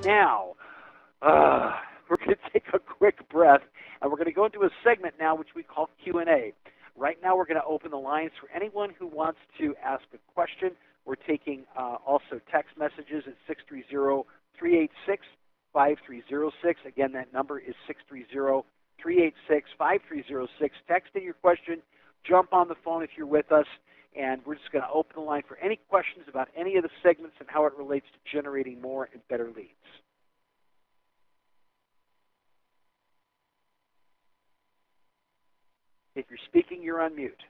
Now, we're going to take a quick breath, and we're going to go into a segment now which we call Q&A. Right now, we're going to open the lines for anyone who wants to ask a question. We're taking also text messages at 630-386-5306. Again, that number is 630-386-5306. Text in your question. Jump on the phone if you're with us, and we're just going to open the line for any questions about any of the segments and how it relates to generating more and better leads. If you're speaking, you're on mute.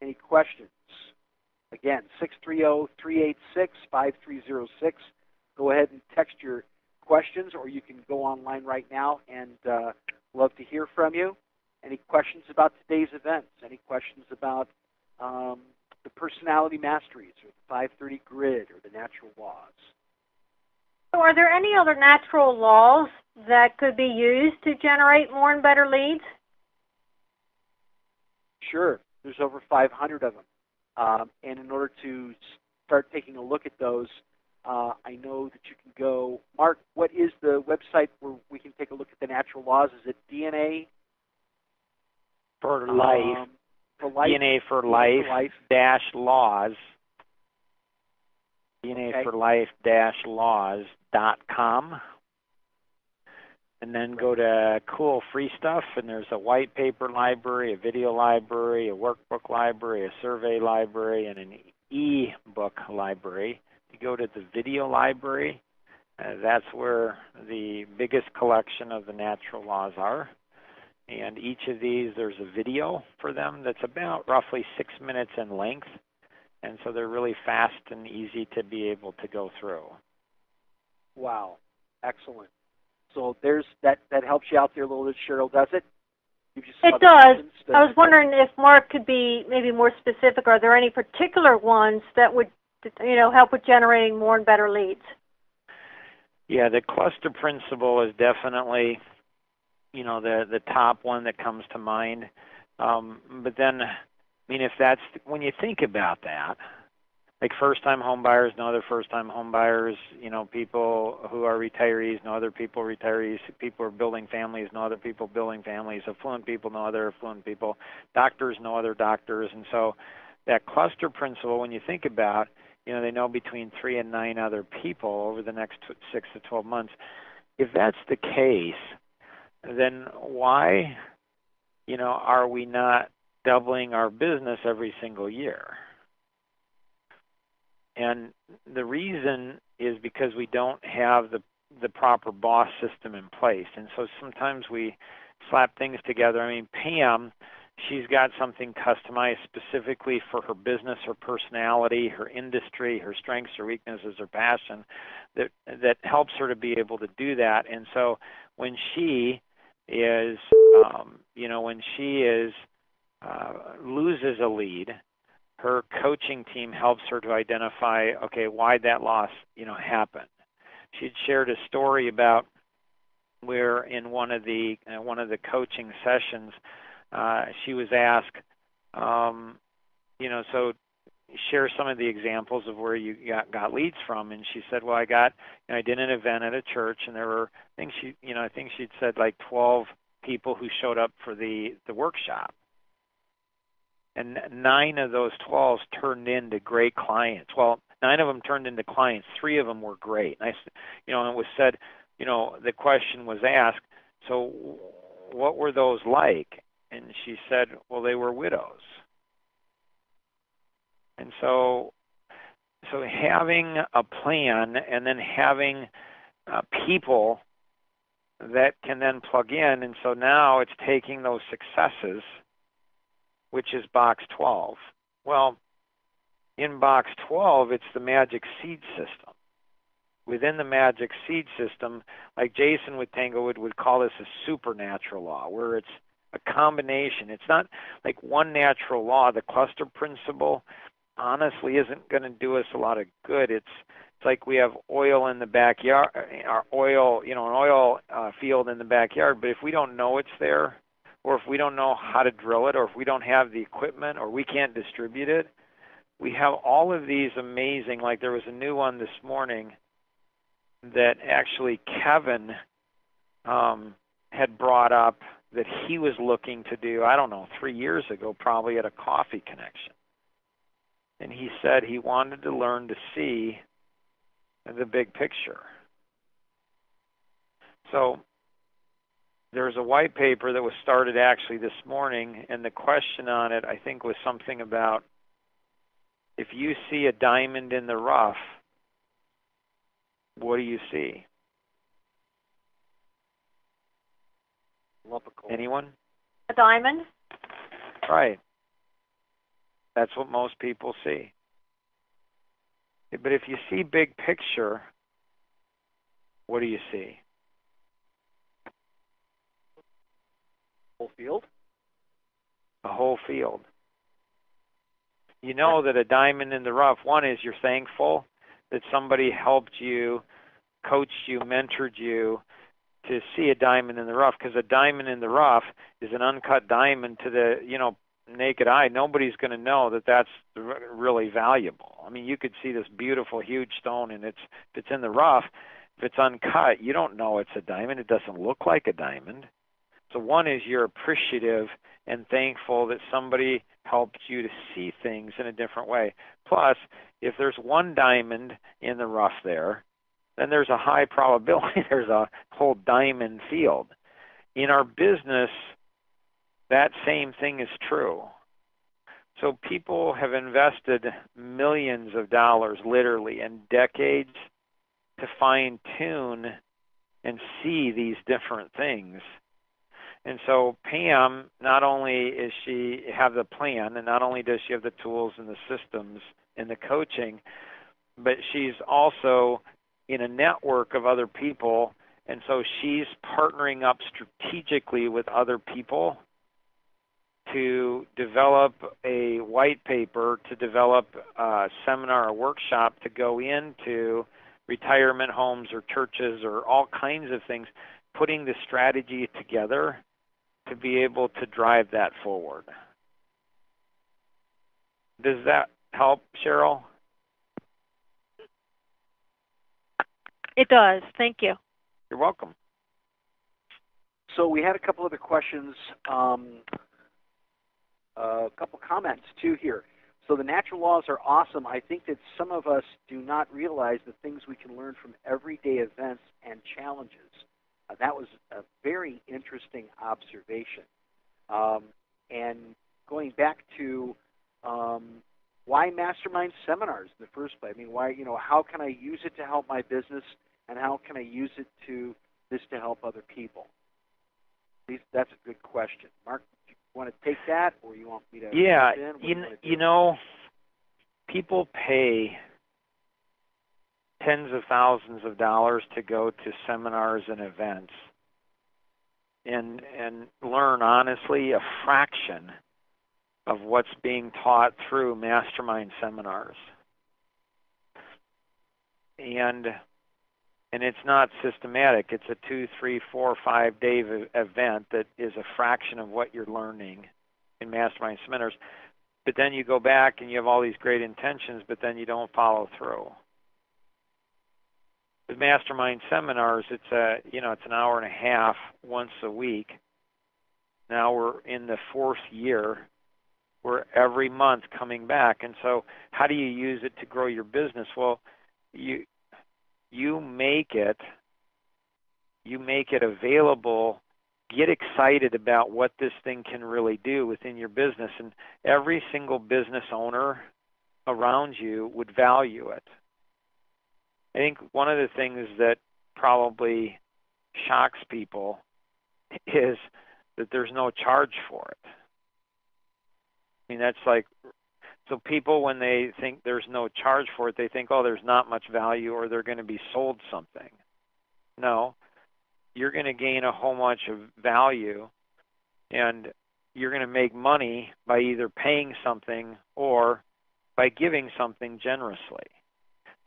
Any questions? Again, 630-386-5306. Go ahead and text your questions, or you can go online right now, and love to hear from you. Any questions about today's events? Any questions about the personality masteries, or the 530 grid, or the natural laws? So are there any other natural laws that could be used to generate more and better leads? Sure. There's over 500 of them. And in order to start taking a look at those, I know that you can go. Mark, what is the website where we can take a look at the natural laws? Is it DNA? For life. For life. DNA for life dash laws. DNA for life dash laws.com. And then go to cool free stuff, and there's a white paper library, a video library, a workbook library, a survey library, and an e-book library. You go to the video library, that's where the biggest collection of the natural laws are. And each of these, there's a video for them that's about roughly 6 minutes in length. And so they're really fast and easy to be able to go through. Wow. Excellent. So there's that helps you out there a little bit, Cheryl, does it? It does. I was wondering if Mark could be maybe more specific. Are there any particular ones that would, help with generating more and better leads? Yeah, the cluster principle is definitely, the top one that comes to mind. But then, if that's, when you think about that, like first-time home buyers know other first-time home buyers, people who are retirees know other people retirees, people who are building families know other people building families, affluent people know other affluent people, doctors know other doctors. And so that cluster principle, when you think about, they know between 3 and 9 other people over the next 6 to 12 months. If that's the case, then why, are we not doubling our business every single year? And the reason is because we don't have the proper boss system in place. And so sometimes we slap things together. Pam, she's got something customized specifically for her business, her personality, her industry, her strengths, her weaknesses, her passion, that helps her to be able to do that. And so when she is, loses a lead, her coaching team helps her to identify, okay, why that loss, happened. She'd shared a story about where in one of the coaching sessions, she was asked, so share some of the examples of where you got leads from, and she said, well, I did an event at a church, and there were things I think she'd said like 12 people who showed up for the workshop. And 9 of those 12 turned into great clients. Well, 9 of them turned into clients. 3 of them were great. And it was said, the question was asked, so what were those like? And she said, well, they were widows. And so having a plan and then having people that can then plug in, and so now it's taking those successes, which is box 12. Well, in box 12, it's the magic seed system. Within the magic seed system, like Jason with Tanglewood would call this a supernatural law, where it's a combination. It's not like one natural law. The cluster principle honestly isn't going to do us a lot of good. It's like we have oil in the backyard, an oil field in the backyard, but if we don't know it's there, or if we don't know how to drill it, or if we don't have the equipment, or we can't distribute it, we have all of these amazing, like there was a new one this morning that actually Kevin had brought up that he was looking to do, I don't know, 3 years ago, probably at a Coffee Connection. And he said he wanted to learn to see the big picture. So there's a white paper that was started actually this morning, and the question on it, I think, was something about if you see a diamond in the rough, what do you see? Anyone? A diamond? Right. That's what most people see. But if you see big picture, what do you see? Whole field? A whole field. You know that a diamond in the rough, one is you're thankful that somebody helped you, coached you, mentored you to see a diamond in the rough, because a diamond in the rough is an uncut diamond to the, naked eye. Nobody's going to know that that's really valuable. I mean, you could see this beautiful, huge stone, and if it's in the rough, if it's uncut, you don't know it's a diamond. It doesn't look like a diamond. So one is you're appreciative and thankful that somebody helped you to see things in a different way. Plus, if there's one diamond in the rough there, then there's a high probability there's a whole diamond field. In our business, that same thing is true. So people have invested millions of dollars, literally, and decades to fine-tune and see these different things. And so Pam, not only is she have the plan, and not only does she have the tools and the systems and the coaching, but she's also in a network of other people, and so she's partnering up strategically with other people to develop a white paper, to develop a seminar or workshop to go into retirement homes or churches or all kinds of things, putting the strategy together to be able to drive that forward. Does that help, Cheryl? It does. Thank you. You're welcome. So we had a couple other questions, a couple comments too here. So the natural laws are awesome. I think that some of us do not realize the things we can learn from everyday events and challenges. That was a very interesting observation. And going back to why mastermind seminars in the first place? I mean, why, how can I use it to help my business, and how can I use it to help other people? That's a good question. Mark, do you want to take that, or you want me to? Yeah, in? People pay tens of thousands of dollars to go to seminars and events and learn, honestly, a fraction of what's being taught through mastermind seminars. And it's not systematic. It's a 2, 3, 4, 5 day event that is a fraction of what you're learning in mastermind seminars. But then you go back and you have all these great intentions, but then you don't follow through. With mastermind seminars, it's an hour and a half once a week. Now we're in the 4th year. We're every month coming back. And so how do you use it to grow your business? Well, you make it available. Get excited about what this thing can really do within your business. And every single business owner around you would value it. I think one of the things that probably shocks people is that there's no charge for it. I mean, that's like, so people, when they think there's no charge for it, they think, oh, there's not much value, or they're going to be sold something. No, you're going to gain a whole bunch of value, and you're going to make money by either paying something or by giving something generously.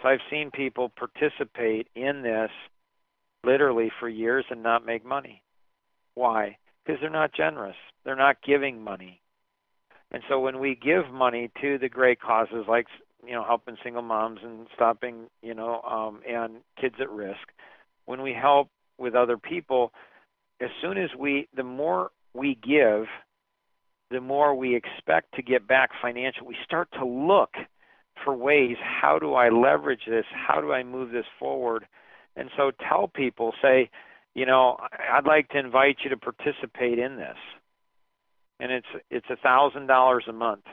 So I've seen people participate in this literally for years and not make money. Why? Because they're not generous. They're not giving money. And so when we give money to the great causes like, helping single moms and stopping, and kids at risk, when we help with other people, as soon as the more we give, the more we expect to get back financially. We start to look for ways, how do I leverage this? How do I move this forward? And so tell people, say, I'd like to invite you to participate in this. And it's $1,000 a month.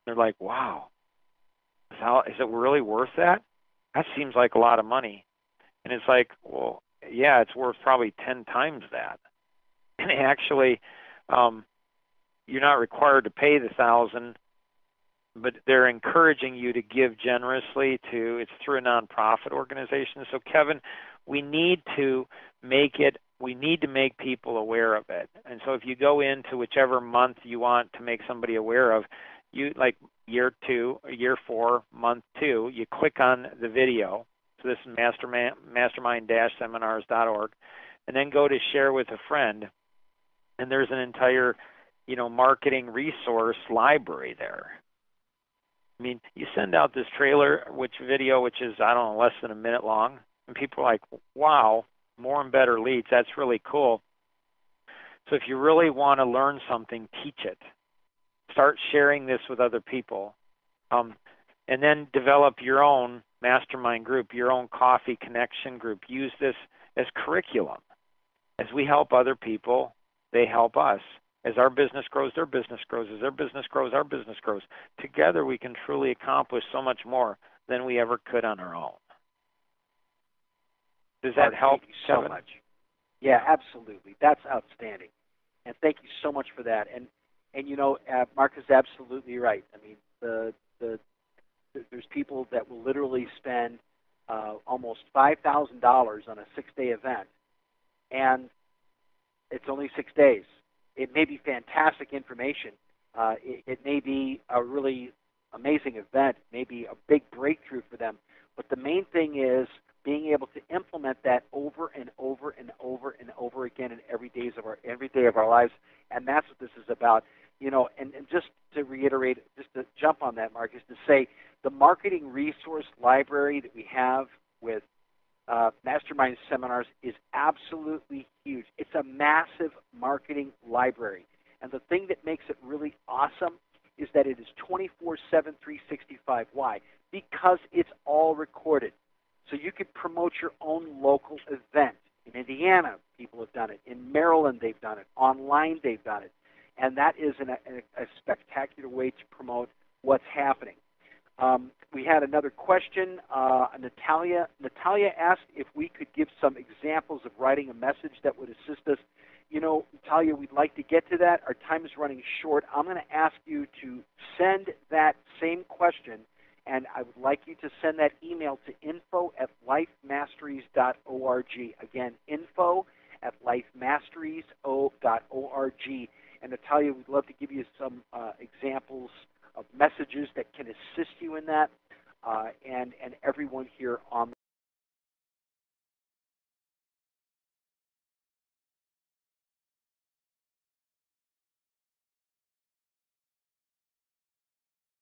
They're like, wow, is it really worth that? That seems like a lot of money. And it's like, well, yeah, it's worth probably 10 times that. And actually, you're not required to pay the $1,000, but they're encouraging you to give generously it's through a nonprofit organization. So Kevin, we need to make people aware of it. And so if you go into whichever month you want to make somebody aware of, you like year 2, year 4, month 2, you click on the video. So this is mastermind-seminars.org, and then go to share with a friend. And there's an entire, marketing resource library there. I mean, you send out this video, which is, I don't know, less than a minute long, and people are like, wow, more and better leads. That's really cool. So if you really want to learn something, teach it. Start sharing this with other people. And then develop your own mastermind group, your own coffee connection group. Use this as curriculum. As we help other people, they help us. As our business grows, their business grows. As their business grows, our business grows. Together, we can truly accomplish so much more than we ever could on our own. Does that help, Kevin? So much. Yeah, absolutely. That's outstanding. And thank you so much for that. And Mark is absolutely right. I mean, there's people that will literally spend almost $5,000 on a 6-day event, and it's only 6 days. It may be fantastic information. It may be a really amazing event, maybe a big breakthrough for them. But the main thing is being able to implement that over and over and over and over again in every day of our lives. And that's what this is about. And just to reiterate, just to jump on that, Mark, is to say the marketing resource library that we have with Mastermind Seminars is absolutely huge. It's a massive marketing library. And the thing that makes it really awesome is that it is 24/7, 365. Why? Because it's all recorded. So you could promote your own local event. In Indiana, people have done it. In Maryland, they've done it. Online, they've done it. And that is a spectacular way to promote what's happening. We had another question. Natalia asked if we could give some examples of writing a message that would assist us. Natalia, we'd like to get to that. Our time is running short. I'm going to ask you to send that same question, and I would like you to send that email to info@lifemasteries.org. Again, info@lifemasteries.org. And Natalia, we'd love to give you some examples of messages that can assist you in that, and everyone here on